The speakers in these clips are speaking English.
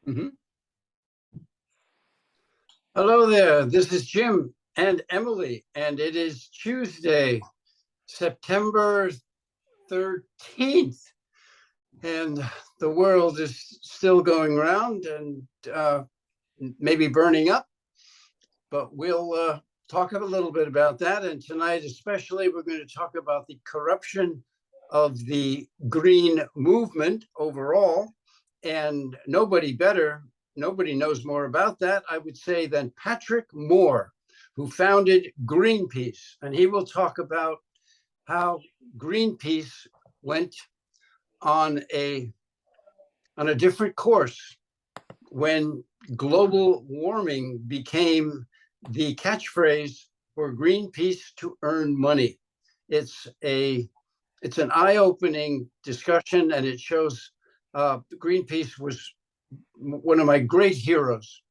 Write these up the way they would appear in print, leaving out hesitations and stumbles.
Mhm. Hello there. This is Jim and Emily, and it is Tuesday, September 13th, and the world is still going around and maybe burning up, but we'll talk a little bit about that. And tonight, especially, we're going to talk about the corruption of the green movement overall, and nobody knows more about that, I would say, than Patrick Moore, who founded Greenpeace. And he will talk about how Greenpeace went on a different course when global warming became the catchphrase for Greenpeace to earn money. It's an eye-opening discussion, and it shows Greenpeace was one of my great heroes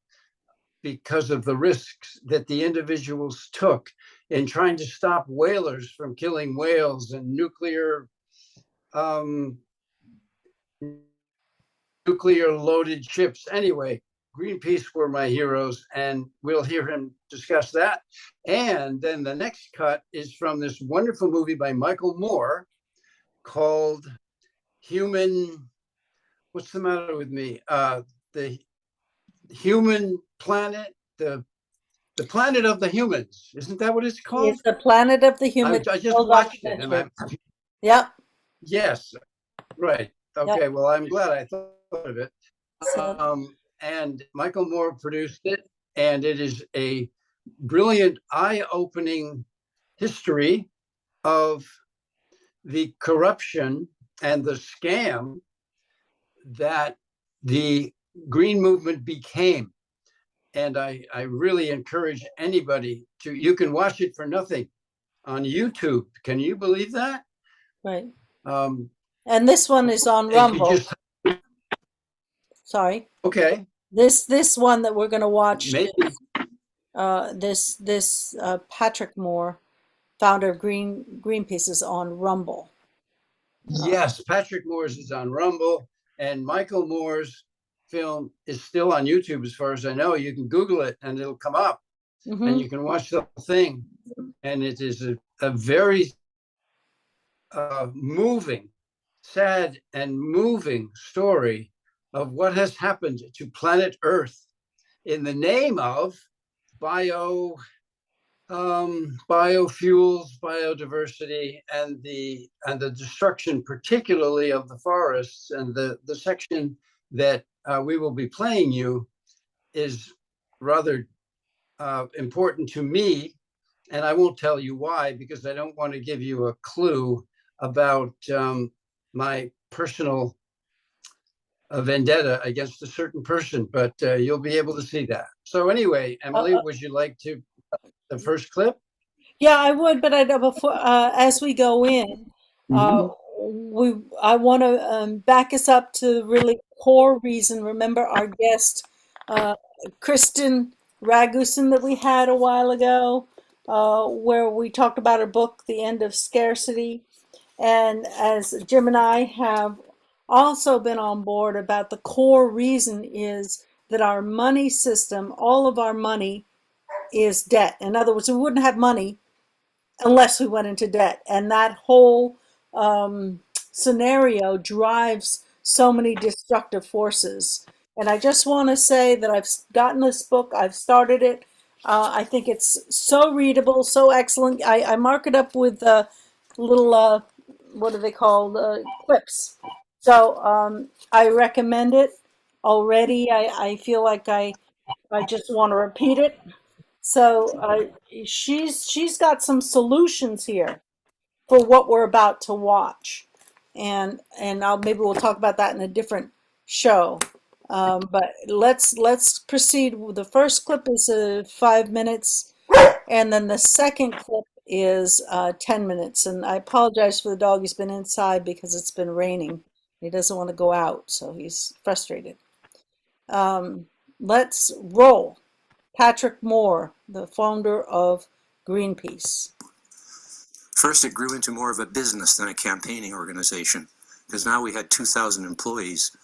because of the risks that the individuals took in trying to stop whalers from killing whales and nuclear loaded ships. Anyway, Greenpeace were my heroes, and we'll hear him discuss that. And then the next cut is from this wonderful movie by Michael Moore called Human, what's the matter with me? The Human Planet, the Planet of the Humans. Isn't that what it's called? It's the Planet of the Humans. I just watched it. And Yep. Yes, right. Okay, Yep. well, I'm glad I thought of it. So, And Michael Moore produced it, and it is a brilliant, eye-opening history of the corruption and the scam that the green movement became. And I really encourage anybody to, you can watch it for nothing on YouTube. Can you believe that? right. And this one is on Rumble. Sorry. Okay. This one that we're going to watch Maybe. is this Patrick Moore, founder of Greenpeace, is on Rumble. Yes, Patrick Moore's is on Rumble, and Michael Moore's film is still on YouTube, as far as I know. You can Google it, and it'll come up, and you can watch the whole thing. And it is a very moving, sad, and moving story of what has happened to planet Earth in the name of biofuels, biodiversity, and the destruction, particularly of the forests. And the section that we will be playing you is rather important to me, and I won't tell you why, because I don't want to give you a clue about my personal vendetta against a certain person, but you'll be able to see that. So anyway, Emily, would you like to the first clip? Yeah, I would, but I before as we go in, I want to back us up to the really core reason. Remember our guest, Kristen Ragusin, that we had a while ago, where we talked about her book, The End of Scarcity. And as Jim and I have also been on board about the core reason is that our money system, all of our money is debt. In other words, we wouldn't have money unless we went into debt. And that whole scenario drives so many destructive forces. And I just want to say that I've gotten this book, I've started it. I think it's so readable, so excellent. I mark it up with little, what are they called, clips. So I recommend it already. I feel like I just want to repeat it. So she's got some solutions here for what we're about to watch, and maybe we'll talk about that in a different show. But let's proceed. The first clip is 5 minutes, and then the second clip is 10 minutes. And I apologize for the dog. He's been inside because it's been raining. He doesn't want to go out, so he's frustrated. Let's roll. Patrick Moore, the founder of Greenpeace. First, it grew into more of a business than a campaigning organization, because now we had 2,000 employees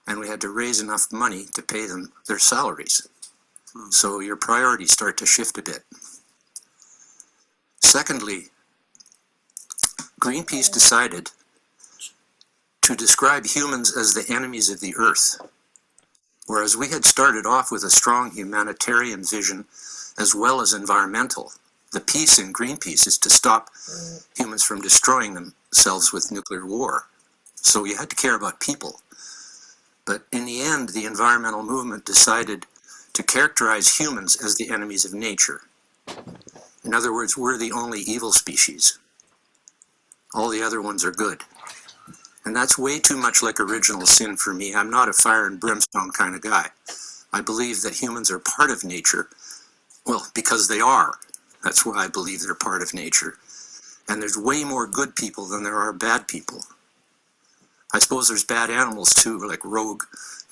and we had to raise enough money to pay them their salaries. So your priorities start to shift a bit. Secondly, Greenpeace decided to describe humans as the enemies of the earth, whereas we had started off with a strong humanitarian vision as well as environmental. The piece in Greenpeace is to stop humans from destroying themselves with nuclear war. So you had to care about people. But in the end, the environmental movement decided to characterize humans as the enemies of nature. In other words, we're the only evil species. All the other ones are good. And that's way too much like original sin for me. I'm not a fire and brimstone kind of guy. I believe that humans are part of nature. Well, because they are. That's why I believe they're part of nature. And there's way more good people than there are bad people. I suppose there's bad animals too, like rogue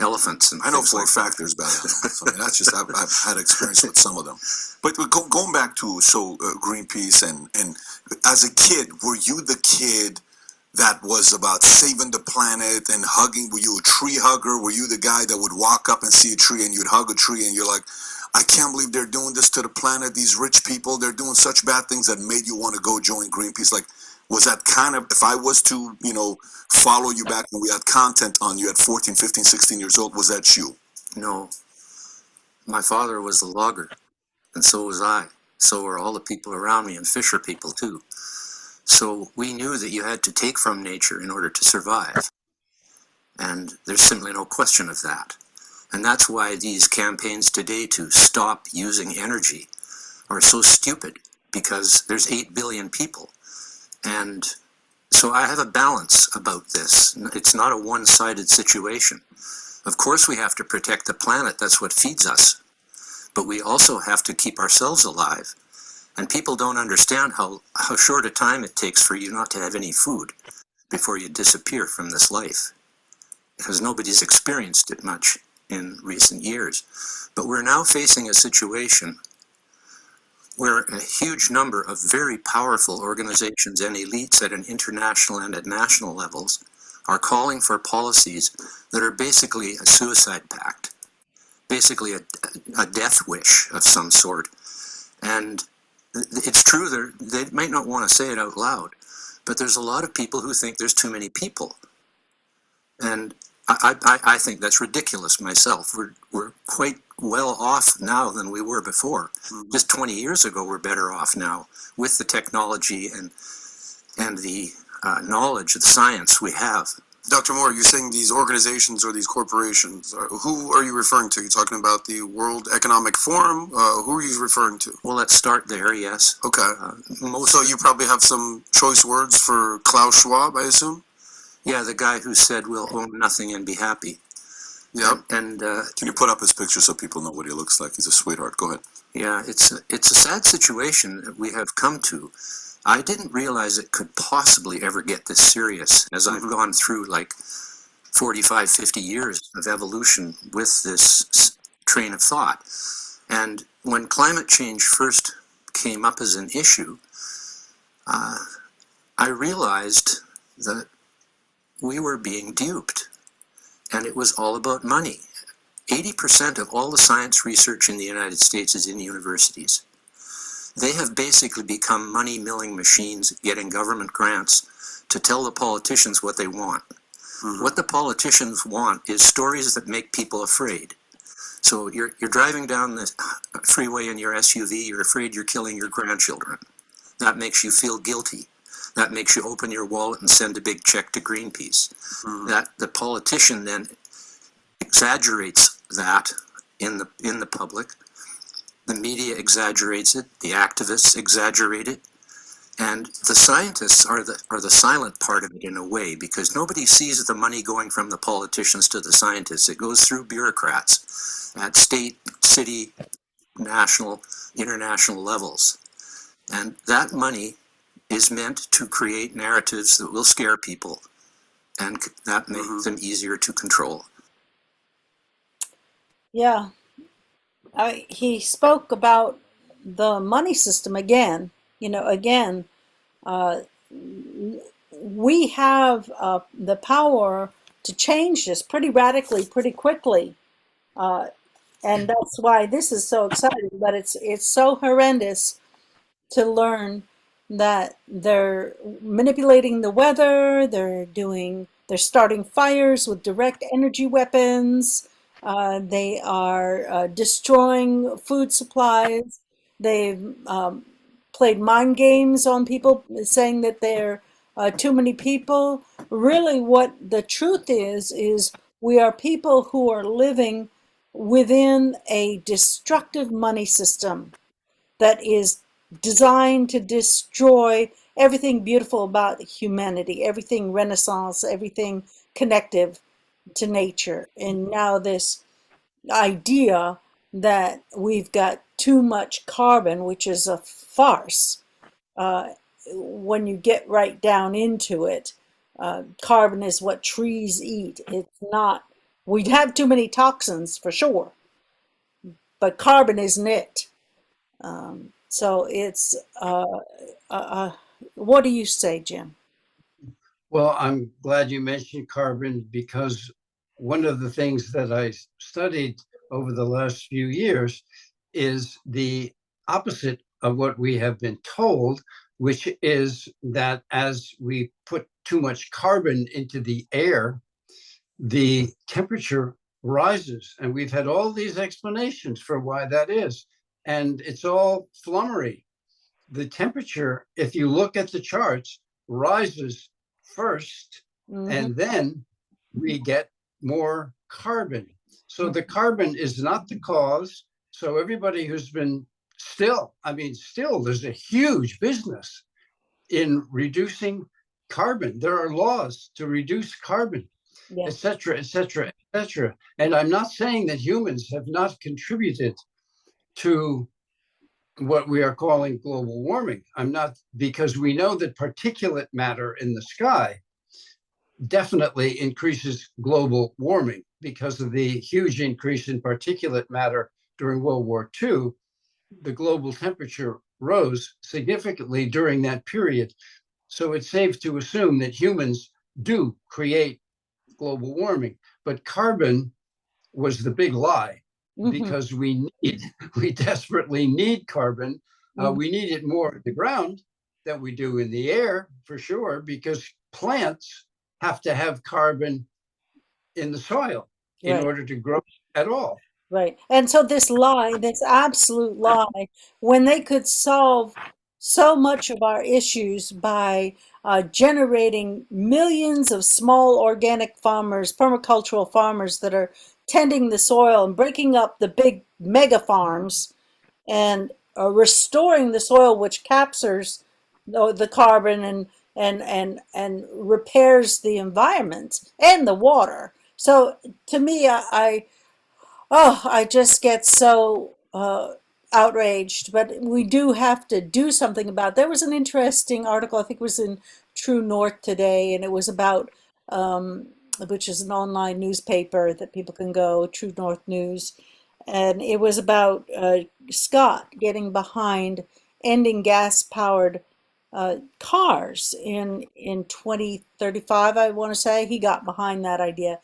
elephants and I know things for a like fact there's bad animals. I mean, that's just, I've had experience with some of them. But going back to Greenpeace and as a kid, were you the kid that was about saving the planet and hugging? Were you a tree hugger? Were you the guy that would walk up and see a tree and you'd hug a tree and you're like, I can't believe they're doing this to the planet, these rich people, they're doing such bad things that made you want to go join Greenpeace? Like, was that kind of, if I was to, follow you back when we had content on you at 14, 15, 16 years old, was that you? No. My father was a logger, and so was I. So were all the people around me, and fisher people too. So we knew that you had to take from nature in order to survive. And there's simply no question of that. And that's why these campaigns today to stop using energy are so stupid, because there's 8 billion people. And so I have a balance about this. It's not a one-sided situation. Of course we have to protect the planet, that's what feeds us. But we also have to keep ourselves alive. And people don't understand how short a time it takes for you not to have any food before you disappear from this life. Because nobody's experienced it much in recent years. But we're now facing a situation where a huge number of very powerful organizations and elites at an international and at national levels are calling for policies that are basically a suicide pact, basically a death wish of some sort. And it's true, they might not want to say it out loud, but there's a lot of people who think there's too many people. And I think that's ridiculous myself. We're quite well off now than we were before. Just 20 years ago, we're better off now with the technology and the knowledge, the science we have. Dr. Moore, you're saying these organizations or these corporations, who are you referring to? You're talking about the World Economic Forum? Who are you referring to? Well, let's start there, yes. Okay. So you probably have some choice words for Klaus Schwab, I assume? Yeah, the guy who said we'll own nothing and be happy. Yeah. And can you put up his picture so people know what he looks like? He's a sweetheart. Go ahead. yeah, it's a sad situation that we have come to. I didn't realize it could possibly ever get this serious as I've gone through like 45, 50 years of evolution with this train of thought. And when climate change first came up as an issue, I realized that we were being duped, and it was all about money. 80% of all the science research in the United States is in universities. They have basically become money-milling machines getting government grants to tell the politicians what they want. What the politicians want is stories that make people afraid. So you're driving down the freeway in your SUV, you're afraid you're killing your grandchildren. That makes you feel guilty. That makes you open your wallet and send a big check to Greenpeace. That the politician then exaggerates that in the public. The media exaggerates it. The activists exaggerate it. And the scientists are the silent part of it in a way, because nobody sees the money going from the politicians to the scientists. It goes through bureaucrats at state, city, national, international levels. And that money is meant to create narratives that will scare people, and that makes them easier to control. Yeah. He spoke about the money system again. We have the power change this pretty radically, pretty quickly. And that's why this is so exciting, but it's so horrendous to learn that they're manipulating the weather, they're starting fires with direct energy weapons, they are destroying food supplies, they've played mind games on people, saying that they're too many people. Really, what the truth is we are people who are living within a destructive money system that is designed to destroy everything beautiful about humanity, everything Renaissance, everything connective to nature. And now this idea that we've got too much carbon, which is a farce. When you get right down into it, carbon is what trees eat. It's not, we'd have too many toxins for sure, but carbon isn't it. So it's, what do you say, Jim? Well, I'm glad you mentioned carbon, because one of the things that I studied over the last few years is the opposite of what we have been told, which is that as we put too much carbon into the air, the temperature rises. And we've had all these explanations for why that is. And it's all flummery. The temperature, if you look at the charts, rises first, and then we get more carbon. So the carbon is not the cause. So everybody who's been still there's a huge business in reducing carbon. There are laws to reduce carbon, Yeah. et cetera, et cetera, et cetera. And I'm not saying that humans have not contributed to what we are calling global warming. I'm not, because we know that particulate matter in the sky definitely increases global warming because of the huge increase in particulate matter during World War II. The global temperature rose significantly during that period. So it's safe to assume that humans do create global warming. But carbon was the big lie, because we desperately need carbon. We need it more in the ground than we do in the air, for sure, because plants have to have carbon in the soil in Right. order to grow at all. Right. And so this lie, this absolute lie, when they could solve so much of our issues by generating millions of small organic farmers, permacultural farmers that are tending the soil and breaking up the big mega farms and restoring the soil, which captures the carbon and repairs the environment and the water. So to me, I just get so outraged, but we do have to do something about it. There was an interesting article, I think it was in True North today, and it was about, which is an online newspaper that people can go, True North News, and it was about Scott getting behind ending gas-powered cars in 2035, I want to say. He got behind that idea.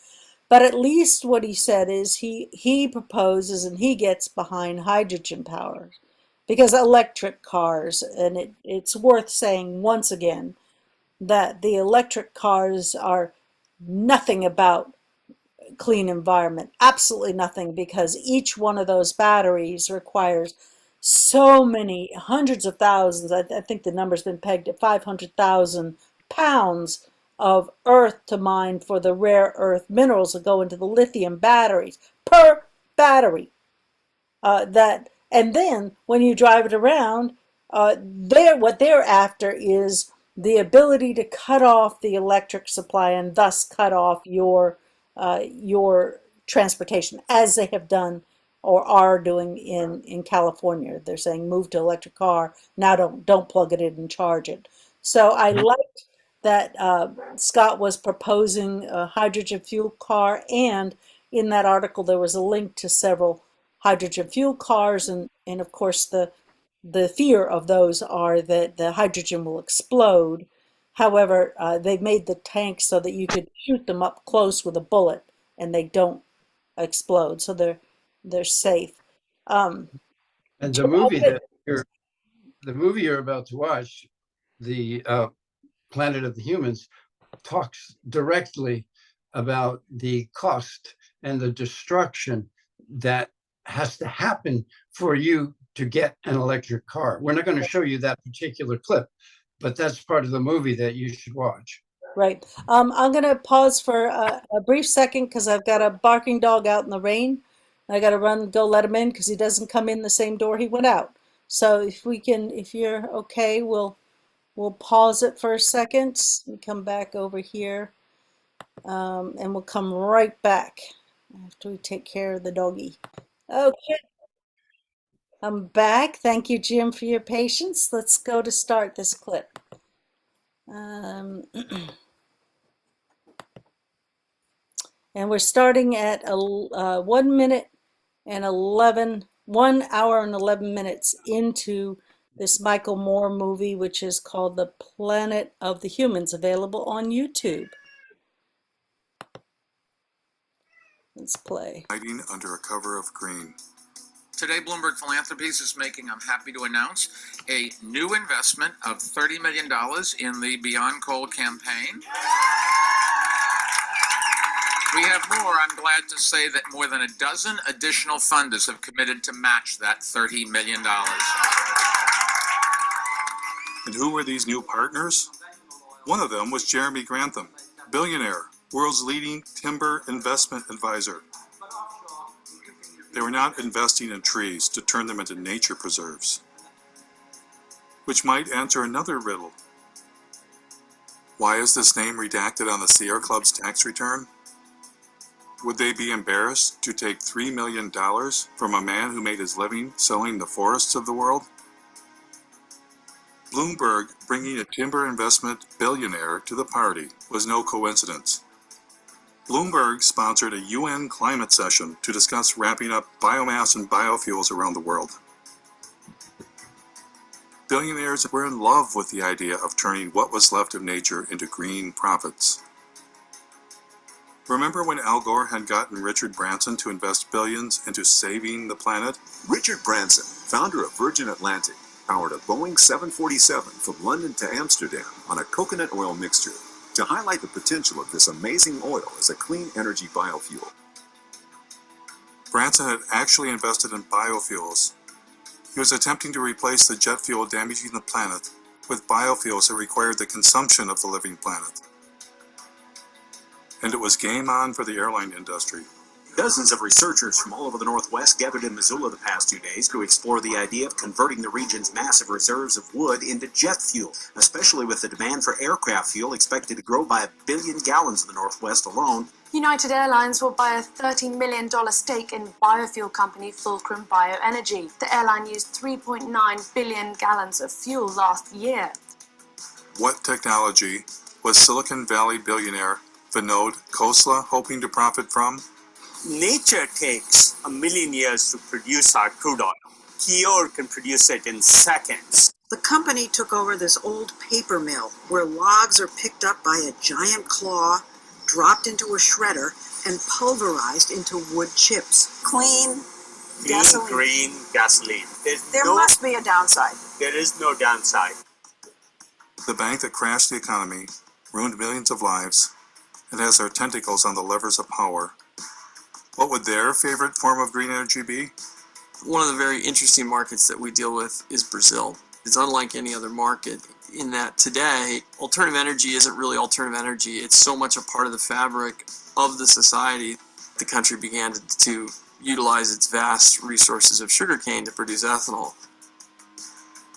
But at least what he said is he proposes and he gets behind hydrogen power, because electric cars, and it's worth saying once again that the electric cars are nothing about clean environment, absolutely nothing, because each one of those batteries requires so many hundreds of thousands. I think the number's been pegged at 500,000 pounds of earth to mine for the rare earth minerals that go into the lithium batteries per battery. And then when you drive it around, what they're after is the ability to cut off the electric supply and thus cut off your transportation, as they have done or are doing in California. They're saying move to electric car now. Don't plug it in and charge it. So I liked that Scott was proposing a hydrogen fuel car, and in that article there was a link to several hydrogen fuel cars, and of course the fear of those are that the hydrogen will explode. However, they've made the tanks so that you could shoot them up close with a bullet and they don't explode, so they're safe. Um, And Jim, I'm gonna- the movie you're about to watch, the Planet of the Humans, talks directly about the cost and the destruction that has to happen for you to get an electric car. We're not going to show you that particular clip, but that's part of the movie that you should watch. Right. I'm gonna pause for a brief second because I've got a barking dog out in the rain. I gotta run, go let him in because he doesn't come in the same door he went out. So if you're okay, we'll pause it for a second and come back over here, and we'll come right back after we take care of the doggy. Okay, I'm back. Thank you, Jim, for your patience. Let's go to start this clip. And we're starting at 1 minute and 1 hour and 11 minutes into this Michael Moore movie, which is called The Planet of the Humans, available on YouTube. Let's play. Hiding under a cover of green. Today, Bloomberg Philanthropies is making, I'm happy to announce, a new investment of $30 million in the Beyond Coal campaign. We have more. I'm glad to say that more than a dozen additional funders have committed to match that $30 million. And who were these new partners? One of them was Jeremy Grantham, billionaire, world's leading timber investment advisor. They were not investing in trees to turn them into nature preserves, which might answer another riddle. Why is this name redacted on the Sierra Club's tax return? Would they be embarrassed to take $3 million from a man who made his living selling the forests of the world? Bloomberg bringing a timber investment billionaire to the party was no coincidence. Bloomberg sponsored a UN climate session to discuss wrapping up biomass and biofuels around the world. Billionaires were in love with the idea of turning what was left of nature into green profits. Remember when Al Gore had gotten Richard Branson to invest billions into saving the planet? Richard Branson, founder of Virgin Atlantic, powered a Boeing 747 from London to Amsterdam on a coconut oil mixture to highlight the potential of this amazing oil as a clean energy biofuel. Branson had actually invested in biofuels. He was attempting to replace the jet fuel damaging the planet with biofuels that required the consumption of the living planet. And it was game on for the airline industry. Dozens of researchers from all over the Northwest gathered in Missoula the past 2 days to explore the idea of converting the region's massive reserves of wood into jet fuel, especially with the demand for aircraft fuel expected to grow by 1 billion gallons in the Northwest alone. United Airlines will buy a $30 million stake in biofuel company Fulcrum Bioenergy. The airline used 3.9 billion gallons of fuel last year. What technology was Silicon Valley billionaire Vinod Khosla hoping to profit from? Nature takes 1 million years to produce our crude oil. Kior can produce it in seconds. The company took over this old paper mill where logs are picked up by a giant claw, dropped into a shredder, and pulverized into wood chips. Clean gasoline. Green gasoline. There must be a downside. There is no downside. The bank that crashed the economy, ruined millions of lives, and has their tentacles on the levers of power. What would their favorite form of green energy be? One of the very interesting markets that we deal with is Brazil. It's unlike any other market in that today, alternative energy isn't really alternative energy. It's so much a part of the fabric of the society. The country began to utilize its vast resources of sugarcane to produce ethanol.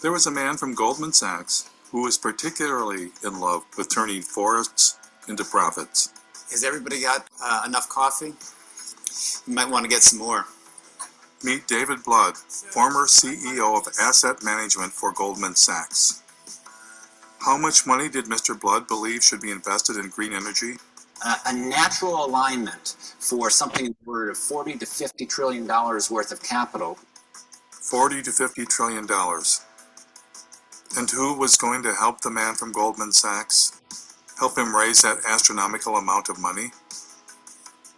There was a man from Goldman Sachs who was particularly in love with turning forests into profits. Has everybody got enough coffee? You might want to get some more. Meet David Blood, former CEO of asset management for Goldman Sachs. How much money did Mr. Blood believe should be invested in green energy? A natural alignment for something in the order of $40 to $50 trillion worth of capital. $40 to $50 trillion. And who was going to help the man from Goldman Sachs? Help him raise that astronomical amount of money?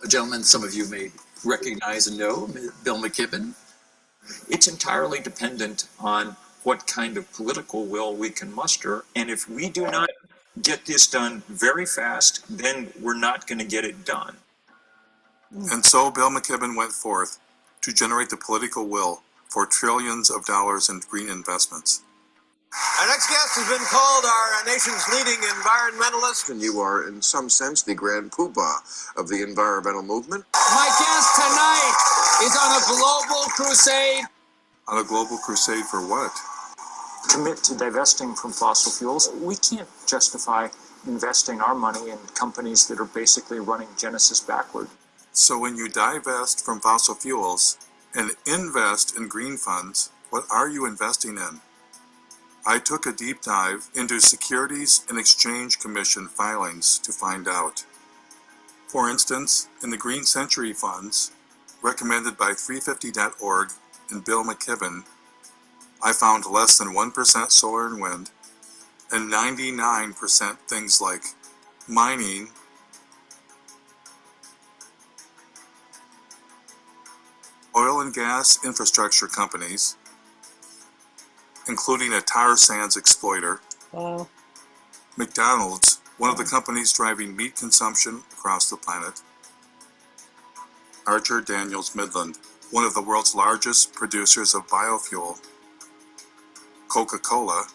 A gentleman some of you may recognize and know, Bill McKibben. It's entirely dependent on what kind of political will we can muster. And if we do not get this done very fast, then we're not going to get it done. And so Bill McKibben went forth to generate the political will for trillions of dollars in green investments. Our next guest has been called our nation's leading environmentalist. And you are, in some sense, the grand poobah of the environmental movement. My guest tonight is on a global crusade. On a global crusade for what? Commit to divesting from fossil fuels. We can't justify investing our money in companies that are basically running Genesis backward. So when you divest from fossil fuels and invest in green funds, what are you investing in? I took a deep dive into Securities and Exchange Commission filings to find out. For instance, in the Green Century funds, recommended by 350.org and Bill McKibben, I found less than 1% solar and wind, and 99% things like mining, oil and gas infrastructure companies, including a tar sands exploiter, McDonald's, one of the companies driving meat consumption across the planet, Archer Daniels Midland, one of the world's largest producers of biofuel, Coca-Cola,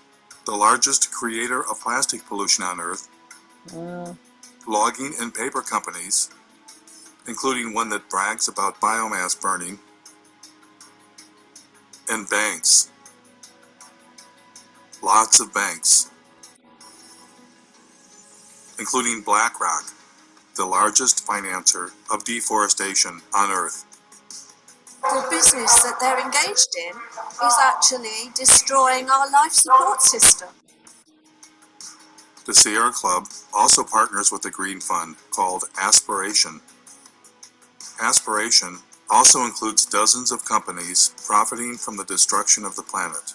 the largest creator of plastic pollution on Earth, logging and paper companies, including one that brags about biomass burning, and banks. Lots of banks, including BlackRock, the largest financer of deforestation on Earth. The business that they're engaged in is actually destroying our life support system. The Sierra Club also partners with a green fund called Aspiration. Aspiration also includes dozens of companies profiting from the destruction of the planet,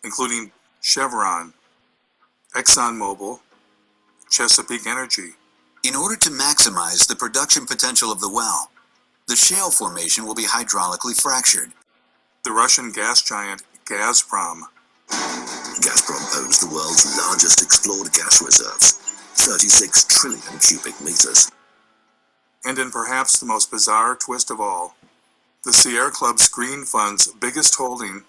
including Chevron, ExxonMobil, Chesapeake Energy. In order to maximize the production potential of the well, the shale formation will be hydraulically fractured. The Russian gas giant Gazprom. Gazprom owns the world's largest explored gas reserves, 36 trillion cubic meters. And in perhaps the most bizarre twist of all, the Sierra Club's green fund's biggest holding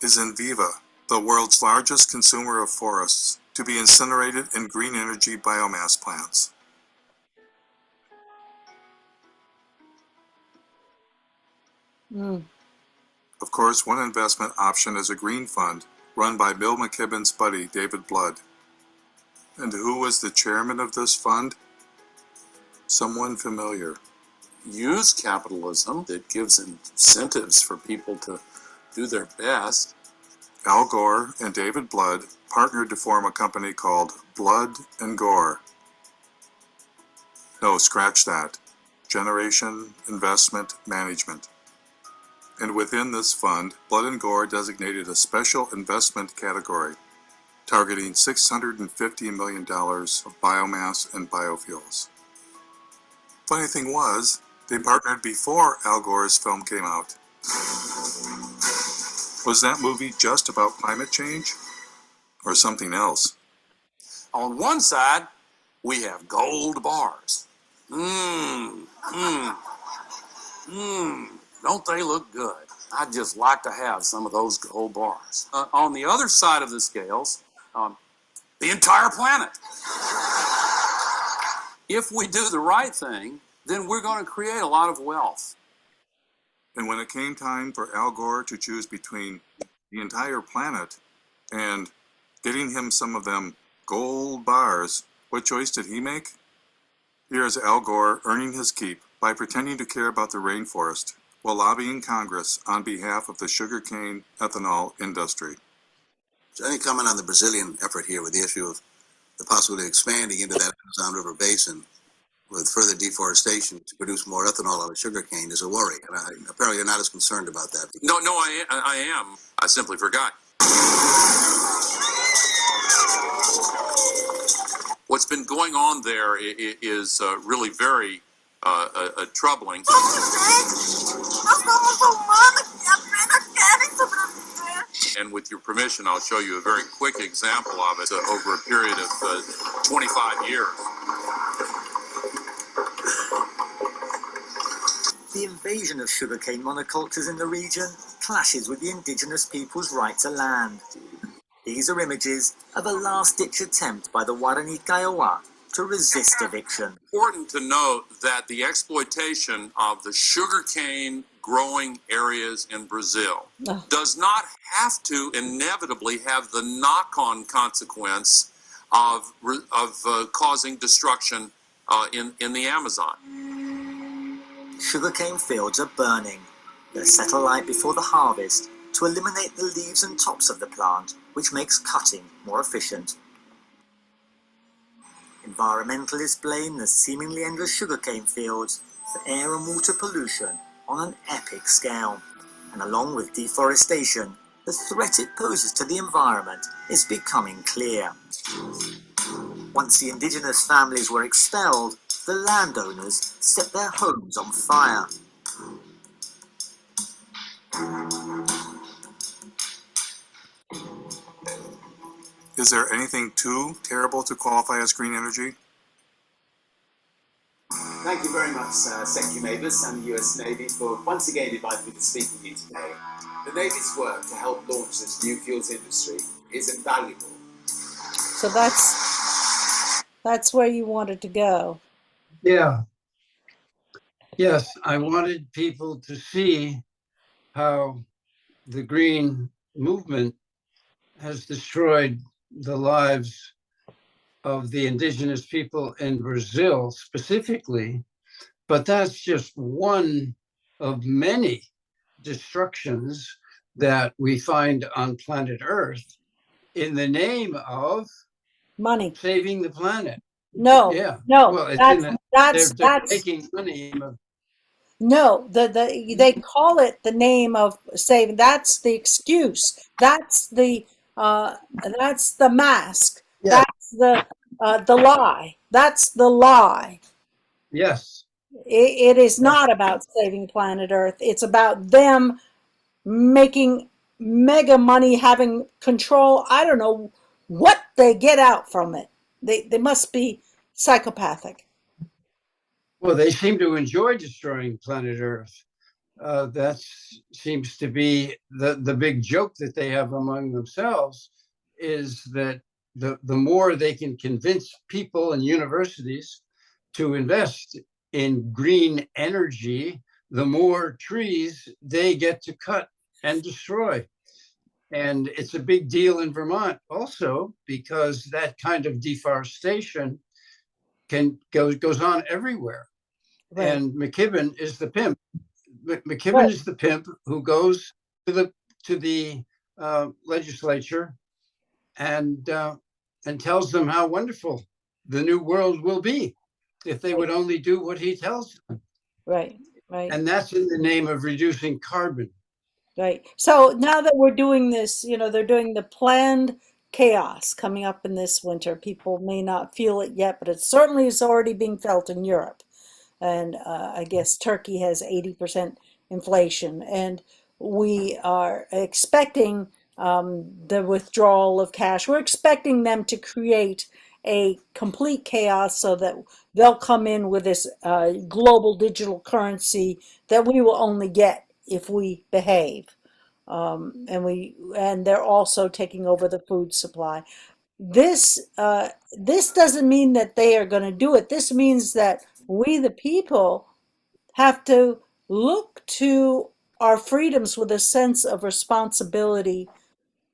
is Enviva, the world's largest consumer of forests, to be incinerated in green energy biomass plants. Of course, one investment option is a green fund run by Bill McKibben's buddy, David Blood. And who was the chairman of this fund? Someone familiar. Use capitalism that gives incentives for people to do their best. Al Gore and David Blood partnered to form a company called Blood and Gore. No, scratch that. Generation Investment Management. And within this fund, Blood and Gore designated a special investment category, targeting $650 million of biomass and biofuels. Funny thing was, they partnered before Al Gore's film came out. Was that movie just about climate change? Or something else? On one side, we have gold bars. Don't they look good? I'd just like to have some of those gold bars. On the other side of the scales, the entire planet. If we do the right thing, then we're going to create a lot of wealth. And when it came time for Al Gore to choose between the entire planet and getting him some of them gold bars, what choice did he make? Here's Al Gore earning his keep by pretending to care about the rainforest while lobbying Congress on behalf of the sugarcane ethanol industry. Is there any comment on the Brazilian effort here with the issue of the possibility of expanding into that Amazon River basin with further deforestation to produce more ethanol out of sugarcane is a worry? And apparently you're not as concerned about that. No, I am. I simply forgot. What's been going on there is really very troubling. And with your permission, I'll show you a very quick example of it over a period of 25 years. The invasion of sugarcane monocultures in the region clashes with the indigenous people's right to land. These are images of a last-ditch attempt by the Guarani Kiowa to resist eviction. Important to note that the exploitation of the sugarcane growing areas in Brazil does not have to inevitably have the knock-on consequence of causing destruction in the Amazon. Sugarcane fields are burning. They're set alight before the harvest to eliminate the leaves and tops of the plant, which makes cutting more efficient. Environmentalists blame the seemingly endless sugarcane fields for air and water pollution on an epic scale. And along with deforestation, the threat it poses to the environment is becoming clear. Once the indigenous families were expelled, the landowners set their homes on fire. Is there anything too terrible to qualify as green energy? Thank you very much, Secretary Mavis and the US Navy for once again inviting me to speak with you today. The Navy's work to help launch this new fuels industry is invaluable. So that's where you wanted to go. Yeah. Yes, I wanted people to see how the green movement has destroyed the lives of the indigenous people in Brazil specifically, but that's just one of many destructions that we find on planet Earth in the name of money, saving the planet. No, Yeah. no, Well, it's that's making money. No, they call it the name of saving. That's the excuse. That's the mask. Yeah. That's the lie. That's the lie. Yes. It is not about saving planet Earth. It's about them making mega money, having control. I don't know what they get out from it. They must be psychopathic. Well, they seem to enjoy destroying planet Earth. That seems to be the big joke that they have among themselves, is that the more they can convince people and universities to invest in green energy, the more trees they get to cut and destroy. And it's a big deal in Vermont also, because that kind of deforestation goes on everywhere. Right. And McKibben is the pimp. McKibben is the pimp who goes to the legislature and tells them how wonderful the new world will be if they would only do what he tells them. Right, right. And that's in the name of reducing carbon. Right. So now that we're doing this, they're doing the planned chaos coming up in this winter. People may not feel it yet, but it certainly is already being felt in Europe. And I guess Turkey has 80% inflation. And we are expecting the withdrawal of cash. We're expecting them to create a complete chaos so that they'll come in with this global digital currency that we will only get if we behave. And they're also taking over the food supply. This doesn't mean that they are going to do it. This means that we, the people, have to look to our freedoms with a sense of responsibility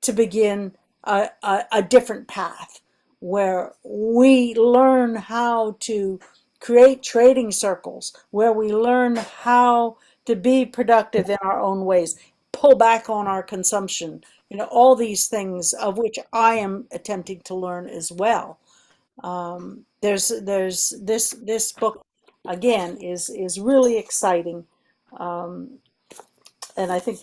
to begin a different path where we learn how to create trading circles, where we learn how to be productive in our own ways, pull back on our consumption, all these things of which I am attempting to learn as well. There's this book again is really exciting, and I think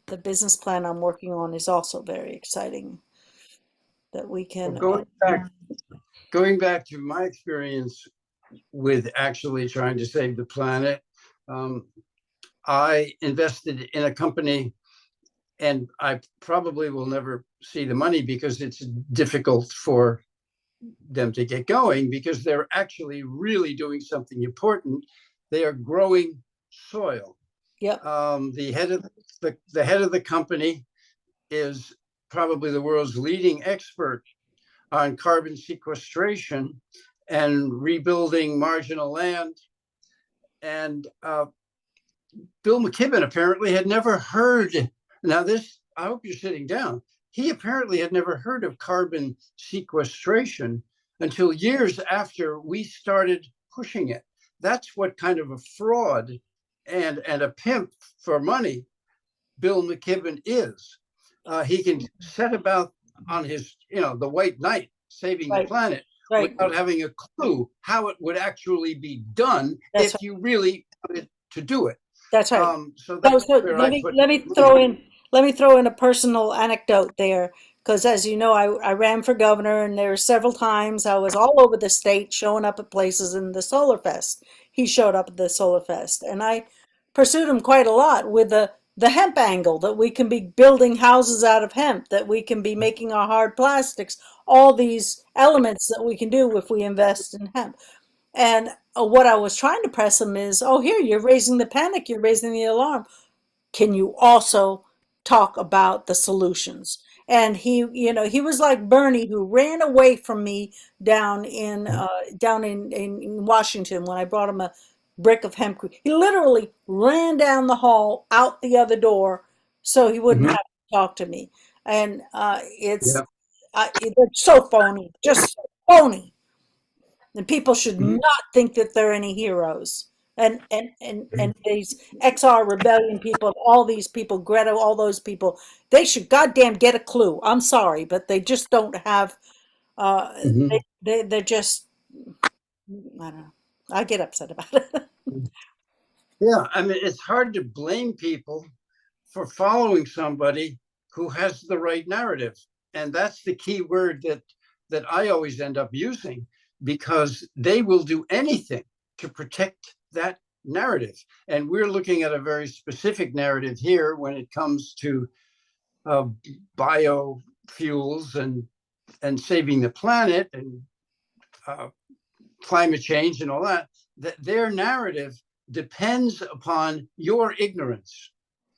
the business plan I'm working on is also very exciting. That we Well, can. going back to my experience with actually trying to save the planet, I invested in a company, and I probably will never see the money because it's difficult for them to get going, because they're actually really doing something important. They are growing soil. Yep. The head of the company is probably the world's leading expert on carbon sequestration and rebuilding marginal land. And Bill McKibben apparently had never heard. Now, this, I hope you're sitting down. He apparently had never heard of carbon sequestration until years after we started pushing it. That's what kind of a fraud and a pimp for money Bill McKibben is. He can set about on his, the white knight saving the planet without having a clue how it would actually be done if you really wanted to do it. That's right. So that's where let me throw in a personal anecdote there, because as you know, I ran for governor, and there were several times I was all over the state showing up at places in the Solar Fest. He showed up at the Solar Fest, and I pursued him quite a lot with the hemp angle, that we can be building houses out of hemp, that we can be making our hard plastics, all these elements that we can do if we invest in hemp. And what I was trying to press him is, oh, here, you're raising the panic, you're raising the alarm. Can you also talk about the solutions? And he was like Bernie, who ran away from me down in Washington when I brought him a brick of hemp. He literally ran down the hall, out the other door, so he wouldn't have to talk to me. And they're so phony, just so phony. And people should not think that they're any heroes. And these XR rebellion people, all these people, Greta, all those people, they should goddamn get a clue. I'm sorry, but they just don't have. They're just. I don't know. I get upset about it. Yeah, I mean, it's hard to blame people for following somebody who has the right narrative, and that's the key word that I always end up using, because they will do anything to protect that narrative. And we're looking at a very specific narrative here when it comes to biofuels and saving the planet and climate change and all that. Their narrative depends upon your ignorance.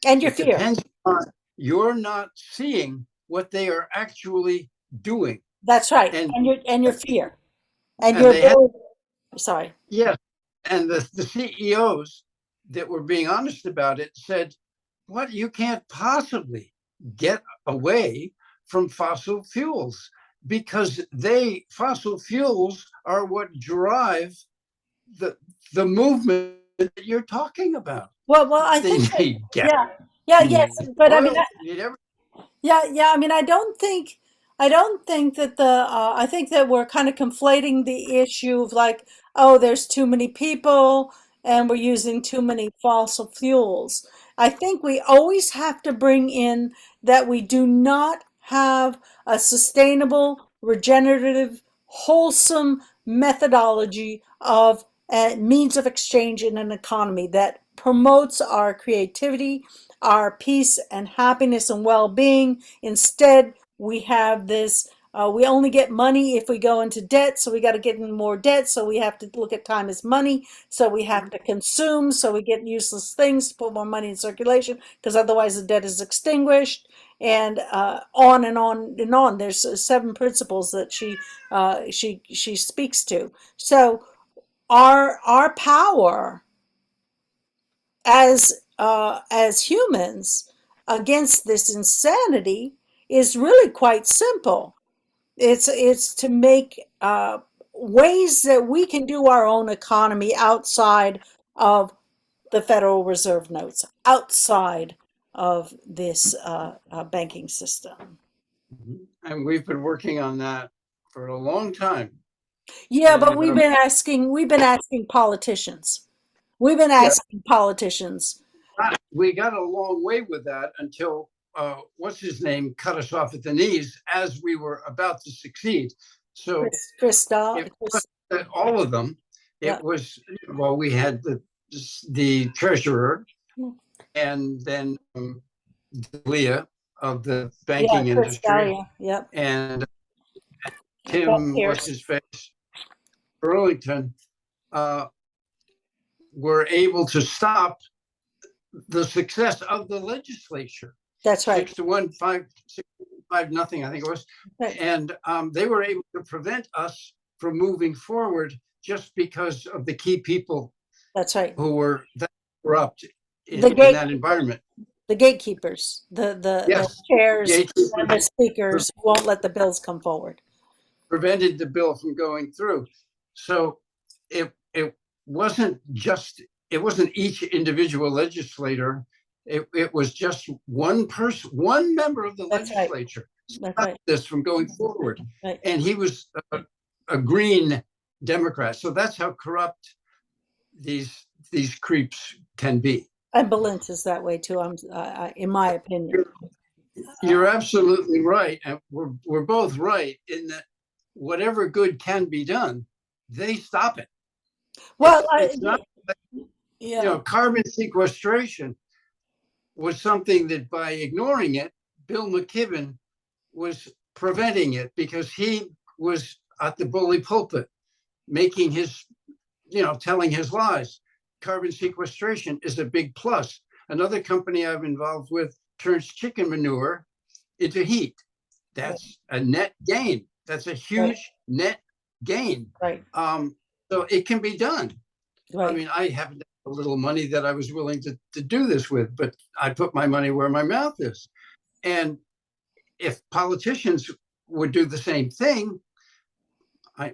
And your fear. Depends upon you're not seeing what they are actually doing. That's right. And your fear. And your sorry. Yes. And the CEOs that were being honest about it said, what, you can't possibly get away from fossil fuels, because fossil fuels are what drive the movement that you're talking about. Well, I think yes, but I mean, I mean, I don't think that I think that we're kind of conflating the issue of like, oh, there's too many people and we're using too many fossil fuels. I think we always have to bring in that we do not have a sustainable, regenerative, wholesome methodology of means of exchange in an economy that promotes our creativity, our peace and happiness and well-being. Instead, we have this, we only get money if we go into debt, so we got to get in more debt, so we have to look at time as money, so we have to consume, so we get useless things to put more money in circulation, because otherwise the debt is extinguished, and on and on and on. There's 7 principles that she speaks to. So our power as humans against this insanity is really quite simple. It's to make ways that we can do our own economy outside of the Federal Reserve notes, outside of this banking system. And we've been working on that for a long time. Yeah, but we've been asking politicians. We've been asking politicians. we got a long way with that until what's his name cut us off at the knees as we were about to succeed. So Chris, it wasn't all of them. It was, well, we had the treasurer, and then Leah of the banking industry, and Tim, what's his face, Burlington, were able to stop the success of the legislature. That's right. 6-1, 5 nothing, I think it was. Right. And they were able to prevent us from moving forward just because of the key people. That's right. Who were that corrupt in that environment. The gatekeepers, the chairs, and the speakers who won't let the bills come forward. Prevented the bill from going through. So it wasn't each individual legislator. It was just one person, one member of the legislature stopped this from going forward. Right. And he was a green Democrat. So that's how corrupt these creeps can be. And Balint is that way too. In my opinion. You're absolutely right, and we're both right in that whatever good can be done, they stop it. Well, it's not, you know, carbon sequestration was something that by ignoring it, Bill McKibben was preventing it because he was at the bully pulpit, making his, telling his lies. Carbon sequestration is a big plus. Another company I'm involved with turns chicken manure into heat. That's a net gain. That's a huge net gain. Right. So it can be done. Right. I mean, I have a little money that I was willing to do this with, but I put my money where my mouth is. And if politicians would do the same thing,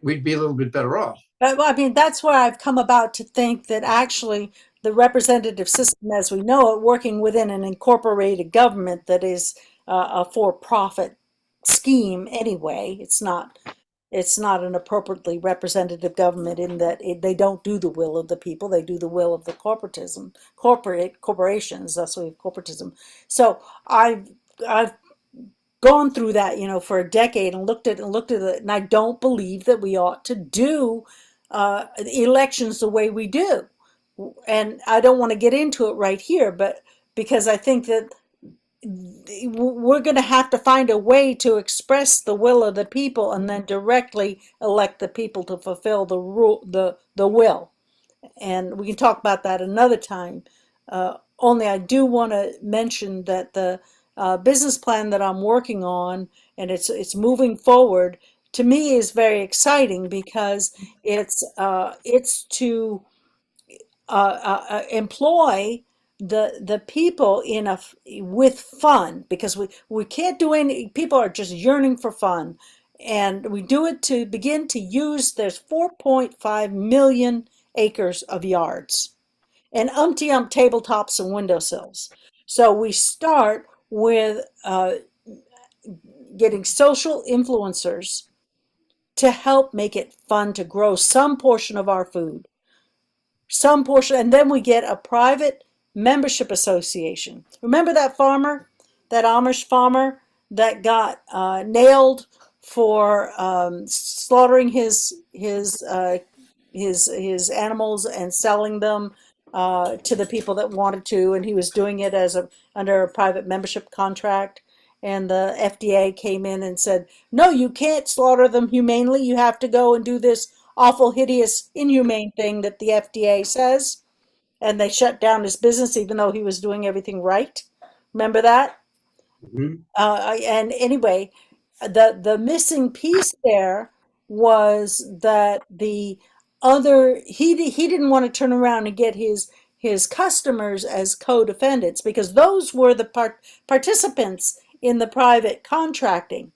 we'd be a little bit better off. But, I mean, that's where I've come about to think that actually the representative system as we know it, working within an incorporated government that is a for-profit scheme anyway, it's not an appropriately representative government in that they don't do the will of the people, they do the will of the corporations. That's why we have corporatism. So I've gone through that, for a decade and looked at it, and I don't believe that we ought to do elections the way we do. And I don't want to get into it right here, but because I think that we're going to have to find a way to express the will of the people and then directly elect the people to fulfill the will. And we can talk about that another time. Only I do want to mention that the business plan that I'm working on, and it's moving forward, to me is very exciting because it's to employ the people with fun, because we can't do any, people are just yearning for fun, and we do it to begin to use, there's 4.5 million acres of yards and umpty-ump tabletops and windowsills. So we start with getting social influencers to help make it fun to grow some portion of our food. Some portion, and then we get a private membership association. Remember that farmer, that Amish farmer that got nailed for slaughtering his animals and selling them to the people that wanted to, and he was doing it under a private membership contract. And the FDA came in and said, no, you can't slaughter them humanely. You have to go and do this awful, hideous, inhumane thing that the FDA says. And they shut down his business even though he was doing everything right. Remember that? Mm-hmm. And anyway, the missing piece there was that the other, he didn't want to turn around and get his customers as co-defendants, because those were the participants in the private contracting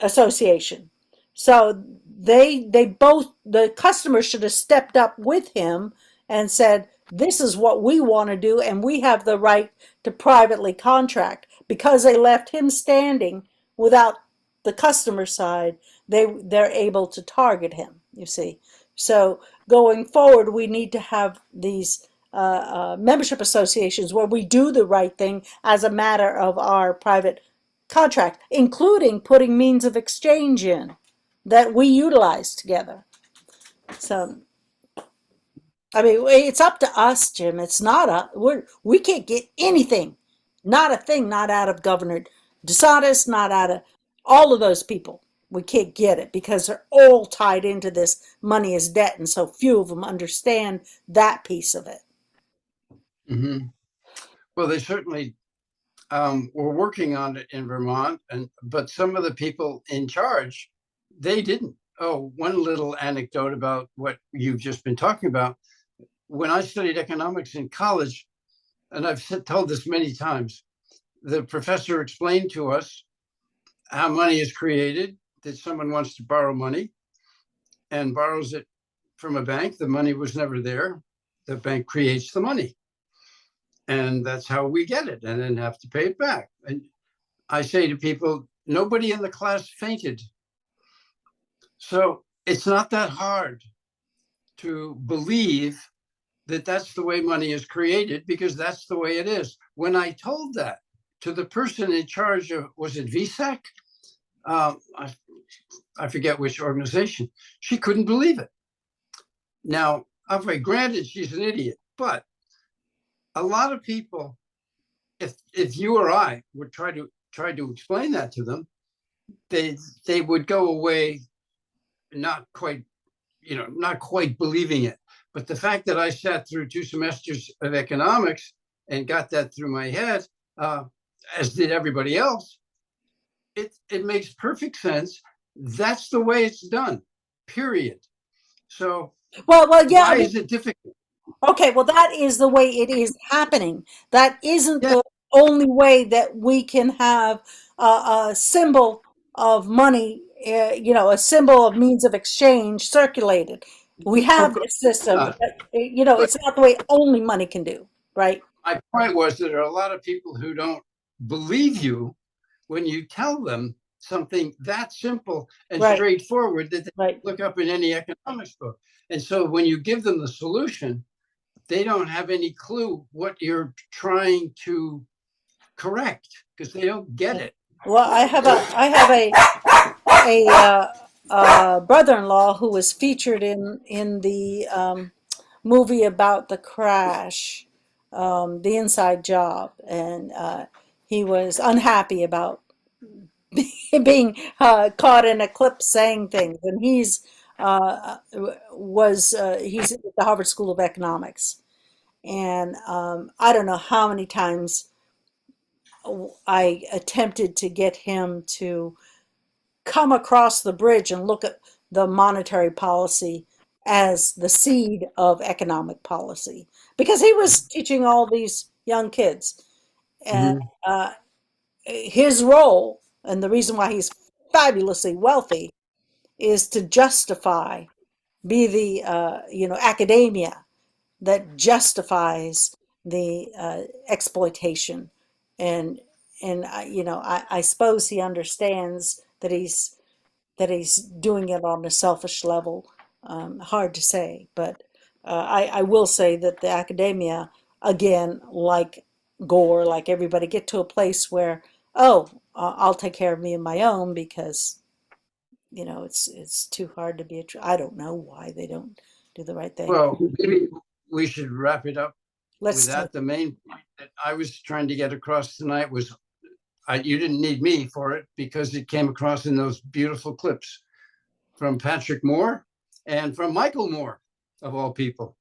association. So they both, the customers should have stepped up with him and said, this is what we want to do, and we have the right to privately contract. Because they left him standing without the customer side, they're able to target him, you see. So going forward, we need to have these membership associations where we do the right thing as a matter of our private contract, including putting means of exchange in that we utilize together. So, I mean, it's up to us, Jim. It's not we can't get anything, not a thing, not out of Governor DeSantis, not out of all of those people. We can't get it because they're all tied into this money is debt, and so few of them understand that piece of it. Mm-hmm. Well, they certainly were working on it in Vermont, but some of the people in charge, they didn't. Oh, one little anecdote about what you've just been talking about. When I studied economics in college, and I've told this many times, the professor explained to us how money is created, that someone wants to borrow money and borrows it from a bank. The money was never there. The bank creates the money. And that's how we get it and then have to pay it back. And I say to people, nobody in the class fainted. So it's not that hard to believe that that's the way money is created, because that's the way it is. When I told that to the person in charge of, was it VSAC? I forget which organization. She couldn't believe it. Now, okay, granted, she's an idiot, but a lot of people, if you or I would try to explain that to them, they would go away not quite believing it. But the fact that I sat through 2 semesters of economics and got that through my head, as did everybody else, it makes perfect sense. That's the way it's done, period. So well, yeah. Why is it difficult? Okay, well, that is the way it is happening. That isn't the only way that we can have a symbol of money, a symbol of means of exchange circulated. We have this system, but, it's not the way only money can do, right? My point was that there are a lot of people who don't believe you when you tell them something that simple and straightforward that they look up in any economics book. And so when you give them the solution, they don't have any clue what you're trying to correct because they don't get it. Well, I have a brother-in-law who was featured in the movie about the crash, The Inside Job, and he was unhappy about being caught in a clip saying things, and he's at the Harvard School of Economics, and I don't know how many times I attempted to get him to come across the bridge and look at the monetary policy as the seed of economic policy, because he was teaching all these young kids, and his role and the reason why he's fabulously wealthy is to justify, be the academia that justifies the exploitation, and I suppose he understands that he's doing it on a selfish level. Hard to say, but I will say that the academia, again, like Gore, like everybody, get to a place where, I'll take care of me and my own, because it's too hard to be I don't know why they don't do the right thing. Well, maybe we should wrap it up with that. The main point that I was trying to get across tonight was, you didn't need me for it, because it came across in those beautiful clips from Patrick Moore and from Michael Moore, of all people.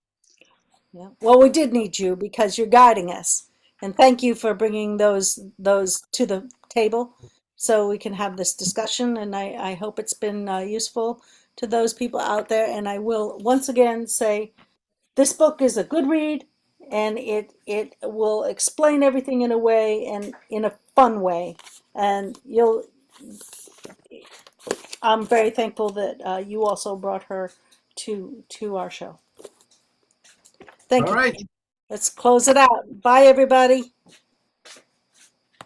Yeah. Well, we did need you because you're guiding us, and thank you for bringing those to the table so we can have this discussion. And I hope it's been useful to those people out there. And I will once again say, this book is a good read, and it will explain everything in a way, and in a fun way. And I'm very thankful that you also brought her to our show. Thank you. All right. Let's close it out. Bye, everybody.